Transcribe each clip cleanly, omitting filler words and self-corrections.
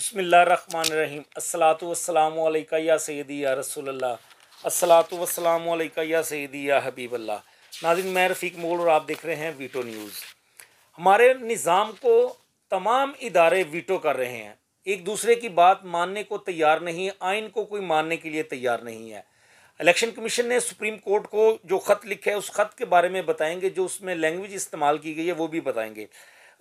बिस्मिल्लाहिर्रहमानिर्रहीम। अस्सलातु वस्सलामु अलैका या सय्यदी या रसूलल्लाह। अस्सलातु वस्सलामु अलैका या सय्यदी या हबीबल्लाह। नाज़रीन, मैं रफ़ीक मोल और आप देख रहे हैं वीटो न्यूज़। हमारे निज़ाम को तमाम इदारे वीटो कर रहे हैं, एक दूसरे की बात मानने को तैयार नहीं, आइन को कोई मानने के लिए तैयार नहीं है। इलेक्शन कमीशन ने सुप्रीम कोर्ट को जो ख़त लिखा है उस ख़त के बारे में बताएंगे, जो उसमें लैंग्वेज इस्तेमाल की गई है वो भी बताएंगे।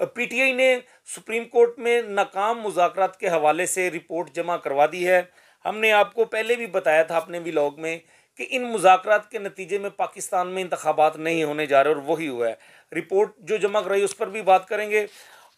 पीटीआई ने सुप्रीम कोर्ट में नाकाम मुज़ाकरात के हवाले से रिपोर्ट जमा करवा दी है। हमने आपको पहले भी बताया था अपने व्लॉग में कि इन मुज़ाकरात के नतीजे में पाकिस्तान में इंतखाबात नहीं होने जा रहे और वही हुआ है। रिपोर्ट जो जमा कराई उस पर भी बात करेंगे।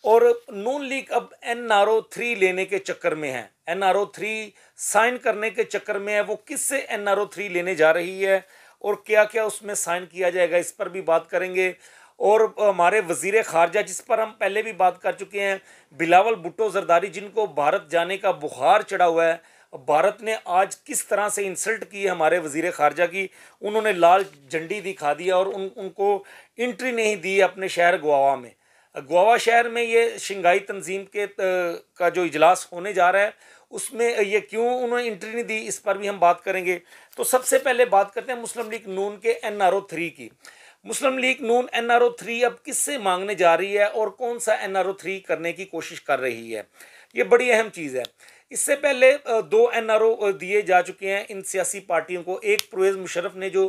और नून लीग अब NRO 3 लेने के चक्कर में है, NRO 3 साइन करने के चक्कर में है। वो किससे NRO 3 लेने जा रही है और क्या क्या उसमें साइन किया जाएगा, इस पर भी बात करेंगे। और हमारे वज़ीर ख़ारजा, जिस पर हम पहले भी बात कर चुके हैं, बिलावल भुट्टो ज़रदारी, जिनको भारत जाने का बुखार चढ़ा हुआ है, भारत ने आज किस तरह से इंसल्ट की है हमारे वज़ीर ख़ारजा की। उन्होंने लाल झंडी दिखा दिया और उनको एंट्री नहीं दी अपने शहर गोवा में। गोवा शहर में ये शंघाई तंजीम के का जो इजलास होने जा रहा है उसमें ये क्यों उन्होंने एंट्री नहीं दी, इस पर भी हम बात करेंगे। तो सबसे पहले बात करते हैं मुस्लिम लीग नून के NRO 3 की। मुस्लिम लीग नून NRO 3 अब किससे मांगने जा रही है और कौन सा NRO 3 करने की कोशिश कर रही है, ये बड़ी अहम चीज़ है। इससे पहले 2 NRO दिए जा चुके हैं इन सियासी पार्टियों को। एक परवेज़ मुशर्रफ ने जो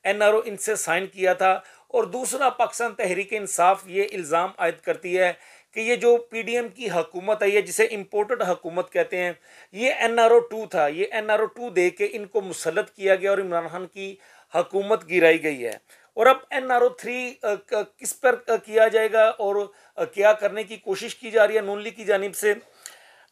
NRO इनसे साइन किया था, और दूसरा पाकिस्तान तहरीक इंसाफ ये इल्ज़ाम आयद करती है कि ये जो PDM की हुकूमत है, ये जिसे इम्पोर्टेड हुकूमत कहते हैं, ये NRO 2 था। ये NRO 2 दे के इनको मुसल्लत किया गया और इमरान खान की हुकूमत गिराई गई है। और अब NRO 3 किस पर किया जाएगा और क्या करने की कोशिश की जा रही है नून लीग की जानिब से।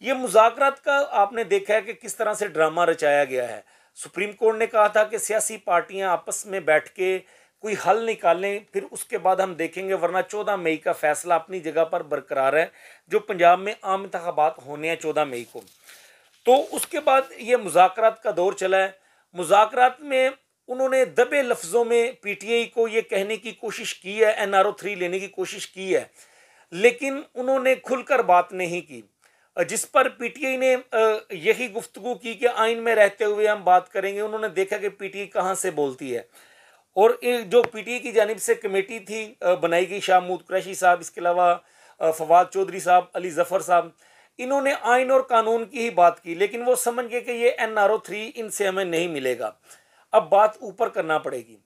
ये मुज़ाकरात का आपने देखा है कि किस तरह से ड्रामा रचाया गया है। सुप्रीम कोर्ट ने कहा था कि सियासी पार्टियां आपस में बैठ के कोई हल निकालें, फिर उसके बाद हम देखेंगे, वरना 14 मई का फैसला अपनी जगह पर बरकरार है, जो पंजाब में आम इंतखाबात होने हैं 14 मई को। तो उसके बाद ये मुज़ाकरात का दौर चला है। मुज़ाकरात में उन्होंने दबे लफ्ज़ों में PTI को ये कहने की कोशिश की है, NRO 3 लेने की कोशिश की है, लेकिन उन्होंने खुलकर बात नहीं की। जिस पर PTI ने यही गुफ्तगू की कि आइन में रहते हुए हम बात करेंगे। उन्होंने देखा कि PTI कहाँ से बोलती है। और जो PTI की जानिब से कमेटी थी बनाई गई, शाह महमूद कुरैशी साहब, इसके अलावा फवाद चौधरी साहब, अली ज़फ़र साहब, इन्होंने आइन और कानून की ही बात की, लेकिन वो समझ गए कि ये NRO 3 इनसे हमें नहीं मिलेगा, अब बात ऊपर करना पड़ेगी।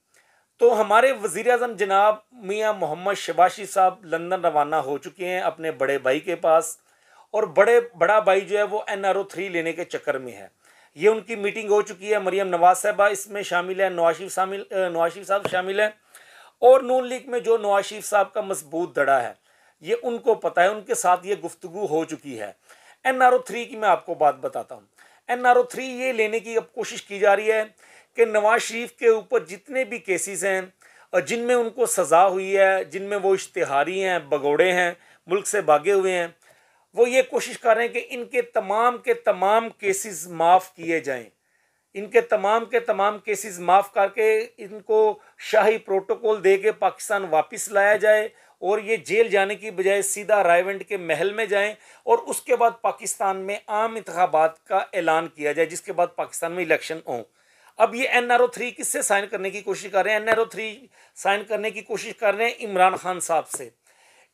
तो हमारे वज़ीर आज़म जनाब मियाँ मोहम्मद शबाशी साहब लंदन रवाना हो चुके हैं अपने बड़े भाई के पास, और बड़ा भाई जो है वो NRO 3 लेने के चक्कर में है। ये उनकी मीटिंग हो चुकी है। मरियम नवाज साहबा इसमें शामिल है, नवाज शरीफ साहब शामिल है, और नून लीग में जो नवाज शरीफ साहब का मजबूत धड़ा है ये उनको पता है, उनके साथ ये गुफ्तगू हो चुकी है। NRO 3 की मैं आपको बात बताता हूँ। NRO 3 ये लेने की अब कोशिश की जा रही है कि नवाज शरीफ के ऊपर जितने भी केसेस हैं और जिनमें उनको सज़ा हुई है, जिनमें वो इश्तिहारी हैं, भगोड़े हैं, मुल्क से भागे हुए हैं, वो ये कोशिश कर रहे हैं कि इनके तमाम के तमाम केसेस माफ़ किए जाएं। इनके तमाम के तमाम केसेस माफ़ करके इनको शाही प्रोटोकॉल दे के पाकिस्तान वापस लाया जाए, और ये जेल जाने की बजाय सीधा रायवंड के महल में जाएं, और उसके बाद पाकिस्तान में आम इंतखाबात का ऐलान किया जाए, जिसके बाद पाकिस्तान में इलेक्शन हों। अब ये NRO 3 किससे साइन करने की कोशिश कर रहे हैं? NRO 3 साइन करने की कोशिश कर रहे हैं इमरान खान साहब से।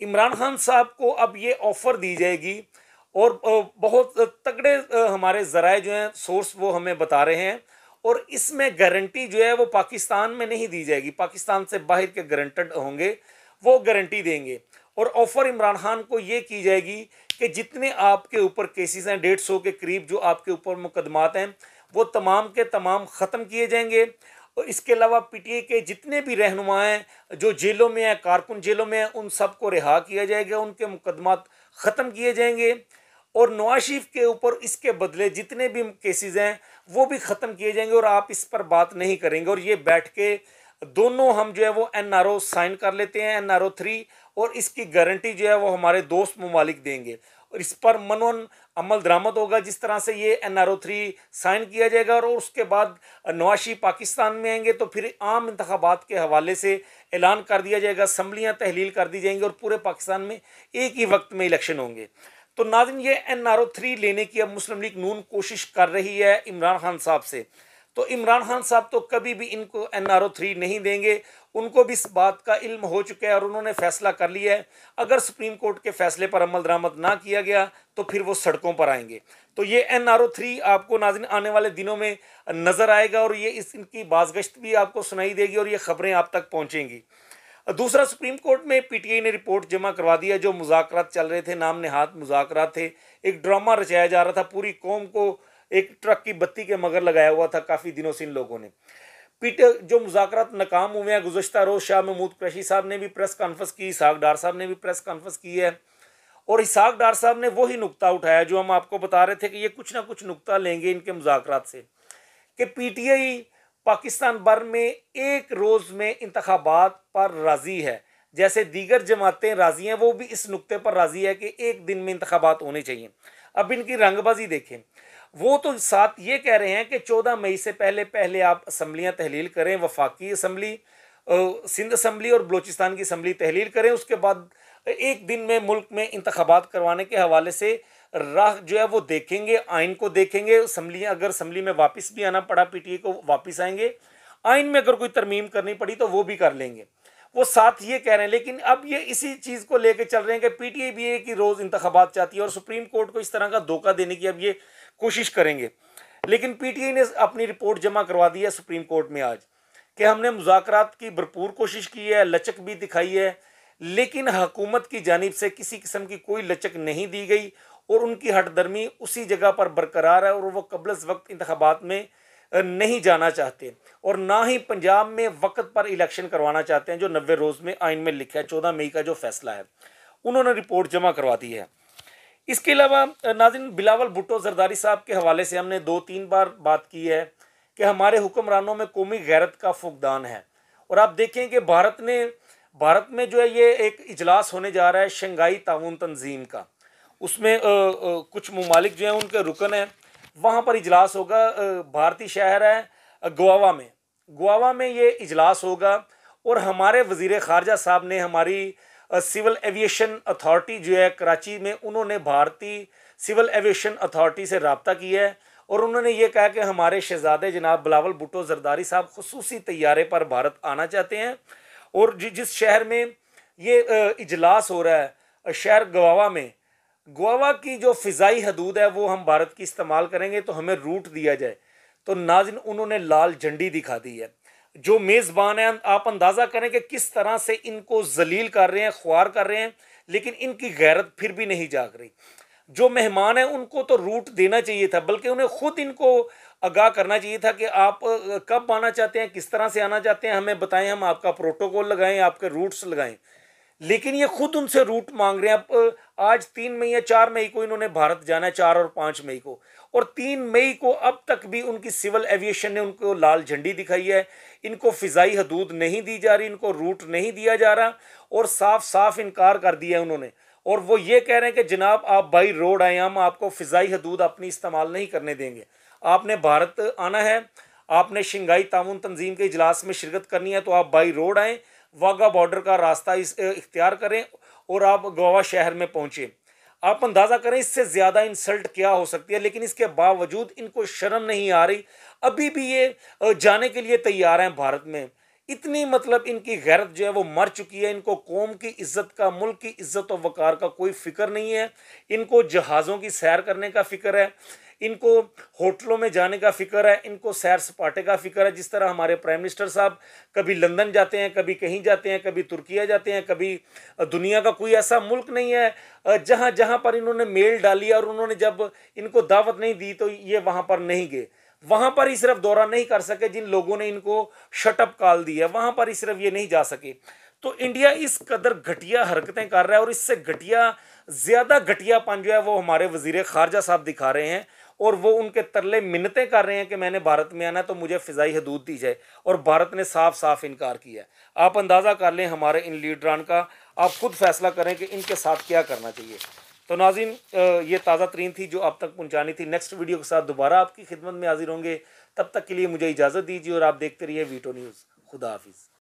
इमरान खान साहब को अब ये ऑफ़र दी जाएगी, और बहुत तगड़े हमारे ज़राए जो हैं, सोर्स, वो हमें बता रहे हैं, और इसमें गारंटी जो है वो पाकिस्तान में नहीं दी जाएगी, पाकिस्तान से बाहर के गारंटेड होंगे, वो गारंटी देंगे। और ऑफ़र इमरान खान को ये की जाएगी कि जितने आपके ऊपर केसेस हैं, 150 के करीब जो आपके ऊपर मुकदमात हैं, वो तमाम के तमाम ख़त्म किए जाएंगे। और इसके अलावा PTI के जितने भी रहनुमा हैं जो जेलों में हैं, कारकुन जेलों में हैं, उन सब को रिहा किया जाएगा, उनके मुकदमात ख़त्म किए जाएंगे। और नवाज शरीफ के ऊपर इसके बदले जितने भी केसेस हैं वो भी ख़त्म किए जाएंगे, और आप इस पर बात नहीं करेंगे। और ये बैठ के दोनों हम जो है वो NRO साइन कर लेते हैं, NRO 3, और इसकी गारंटी जो है वो हमारे दोस्त ममालिक देंगे, और इस पर मनोन अमल दरामद होगा। जिस तरह से ये NRO 3 साइन किया जाएगा और उसके बाद नवाज शरीफ पाकिस्तान में आएंगे, तो फिर आम इंतखाबात के हवाले से ऐलान कर दिया जाएगा, असम्बलियाँ तहलील कर दी जाएंगी, और पूरे पाकिस्तान में एक ही वक्त में इलेक्शन होंगे। तो नाज़रीन ये NRO-3 लेने की अब मुस्लिम लीग नून कोशिश कर रही है इमरान खान साहब से। तो इमरान खान साहब तो कभी भी इनको NRO-3 नहीं देंगे, उनको भी इस बात का इल्म हो चुका है और उन्होंने फैसला कर लिया है। अगर सुप्रीम कोर्ट के फैसले पर अमल दरामद ना किया गया तो फिर वो सड़कों पर आएंगे। तो ये NRO-3 आपको नाज़रीन आने वाले दिनों में नज़र आएगा और ये इनकी बाज़गश्त भी आपको सुनाई देगी और ये खबरें आप तक पहुँचेंगी। दूसरा, सुप्रीम कोर्ट में PTI ने रिपोर्ट जमा करवा दिया। जो मुज़ाकरात चल रहे थे, नाम नेहाद मुज़ाकरात थे, एक ड्रामा रचाया जा रहा था, पूरी कौम को एक ट्रक की बत्ती के मगर लगाया हुआ था काफ़ी दिनों से इन लोगों ने। जो मुज़ाकरात नाकाम हुए हैं, गुज़श्ता रोज़ शाह महमूद कुरैशी साहब ने भी प्रेस कॉन्फ्रेंस की, इसहाक डार साहब ने भी प्रेस कॉन्फ्रेंस की है और इसहाक डार साहब ने वही नुक्ता उठाया जो हम आपको बता रहे थे कि ये कुछ ना कुछ नुक्ता लेंगे इनके मुज़ाकरात से, कि PTI पाकिस्तान भर में एक रोज़ में इंतखाबात पर राज़ी है, जैसे दीगर जमातें राज़ी हैं, वो भी इस नुक्ते पर राज़ी है कि एक दिन में इंतखाबात होने चाहिए। अब इनकी रंगबाजी देखें, वो तो साथ ये कह रहे हैं कि 14 मई से पहले आप असम्बलियाँ तहलील करें, वफाकी असम्बली, सिंध असम्बली और बलोचिस्तान की असम्बली तहलील करें, उसके बाद एक दिन में मुल्क में इंतखाबात करवाने के हवाले से राह जो है वो देखेंगे, आइन को देखेंगे। असम्बलियाँ, अगर असम्बली में वापस भी आना पड़ा PTI को वापस आएंगे, आइन में अगर कोई तरमीम करनी पड़ी तो वो भी कर लेंगे, वो साथ ये कह रहे हैं। लेकिन अब ये इसी चीज़ को लेकर चल रहे हैं कि PTI भी एक ही रोज़ इंतखाबात चाहती है और सुप्रीम कोर्ट को इस तरह का धोखा देने की अब ये कोशिश करेंगे। लेकिन PTI ने अपनी रिपोर्ट जमा करवा दी है सुप्रीम कोर्ट में आज कि हमने मुज़ाकरात की भरपूर कोशिश की है, लचक भी दिखाई है, लेकिन हुकूमत की जानिब से किसी किस्म की कोई लचक नहीं दी गई और उनकी हटदर्मी उसी जगह पर बरकरार है और वो कबल वक्त इंतखाबात में नहीं जाना चाहते और ना ही पंजाब में वक्त पर इलेक्शन करवाना चाहते हैं, जो 90 रोज़ में आइन में लिखा है। 14 मई का जो फैसला है, उन्होंने रिपोर्ट जमा करवा दी है। इसके अलावा नाज़रीन, बिलावल भुट्टो जरदारी साहब के हवाले से हमने 2-3 बार बात की है कि हमारे हुक्मरानों में कौमी गैरत का फुकदान है और आप देखें कि भारत में जो है ये एक इजलास होने जा रहा है शंघाई ताउन तंजीम का। उसमें कुछ ममालिक जो हैं उनके रुकन हैं, वहाँ पर इजलास होगा। भारतीय शहर है गोवा में ये इजलास होगा और हमारे वज़ीर ख़ारजा साहब ने हमारी सिविल एविएशन अथॉरिटी जो है कराची में, उन्होंने भारतीय सिविल एविएशन अथॉरिटी से रब्ता किया है और उन्होंने ये कहा कि हमारे शहजादे जनाब बिलावल भुट्टो जरदारी साहब खुसूसी तैयारे पर भारत आना चाहते हैं और जिस शहर में ये इजलास हो रहा है, शहर गोवा की जो फ़िज़ाई हदूद है वो हम भारत की इस्तेमाल करेंगे तो हमें रूट दिया जाए। तो नाज़रीन, उन्होंने लाल झंडी दिखा दी है। जो मेज़बान हैं, आप अंदाज़ा करें कि किस तरह से इनको जलील कर रहे हैं, ख्वार कर रहे हैं, लेकिन इनकी गैरत फिर भी नहीं जाग रही। जो मेहमान हैं उनको तो रूट देना चाहिए था, बल्कि उन्हें खुद इनको आगाह करना चाहिए था कि आप कब आना चाहते हैं, किस तरह से आना चाहते हैं, हमें बताएं, हम आपका प्रोटोकॉल लगाएं, आपके रूट्स लगाएं। लेकिन ये खुद उनसे रूट मांग रहे हैं। अब आज 3 मई या 4 मई को इन्होंने भारत जाना है, 4 और 5 मई को, और 3 मई को अब तक भी उनकी सिविल एविएशन ने उनको लाल झंडी दिखाई है। इनको फ़िज़ाई हदूद नहीं दी जा रही, इनको रूट नहीं दिया जा रहा और साफ साफ इनकार कर दिया उन्होंने। और वो ये कह रहे हैं कि जनाब आप बाई रोड आए, हम आपको फ़िज़ाई हदूद अपनी इस्तेमाल नहीं करने देंगे। आपने भारत आना है, आपने शंघाई ताउन तंजीम के इजलास में शिरकत करनी है तो आप बाई रोड आएँ, वाघा बॉर्डर का रास्ता इख्तियार करें और आप गोवा शहर में पहुँचें। आप अंदाज़ा करें इससे ज़्यादा इंसल्ट क्या हो सकती है। लेकिन इसके बावजूद इनको शर्म नहीं आ रही, अभी भी ये जाने के लिए तैयार हैं भारत में। इतनी मतलब इनकी गैरत जो है वो मर चुकी है। इनको कौम की इज्जत का, मुल्क की इज्जत और वक़ार का कोई फ़िक्र नहीं है। इनको जहाज़ों की सैर करने का फ़िक्र है, इनको होटलों में जाने का फ़िक्र है, इनको सैर सपाटे का फ़िक्र है। जिस तरह हमारे प्राइम मिनिस्टर साहब कभी लंदन जाते हैं, कभी कहीं जाते हैं, कभी तुर्किया जाते हैं, कभी दुनिया का कोई ऐसा मुल्क नहीं है जहाँ जहाँ पर इन्होंने मेल डाली और उन्होंने जब इनको दावत नहीं दी तो ये वहाँ पर नहीं गए। वहाँ पर ही सिर्फ दौरा नहीं कर सके जिन लोगों ने इनको शटअप कॉल दी है, वहाँ पर ही सिर्फ ये नहीं जा सके। तो इंडिया इस कदर घटिया हरकतें कर रहा है और इससे ज़्यादा घटियापन जो है वो हमारे वज़ीर ख़ारजा साहब दिखा रहे हैं और वो उनके तरले मिन्नतें कर रहे हैं कि मैंने भारत में आना है तो मुझे फ़िज़ाई हदूद दी जाए, और भारत ने साफ साफ इनकार किया है। आप अंदाज़ा कर लें हमारे इन लीडरान का, आप खुद फैसला करें कि इनके साथ क्या करना चाहिए। तो नाज़रीन, ये ताज़ा तरीन थी जो आप तक पहुँचानी थी। नेक्स्ट वीडियो के साथ दोबारा आपकी खिदमत में हाजिर होंगे। तब तक के लिए मुझे इजाज़त दीजिए और आप देखते रहिए वीटो न्यूज़। खुदा हाफिज़।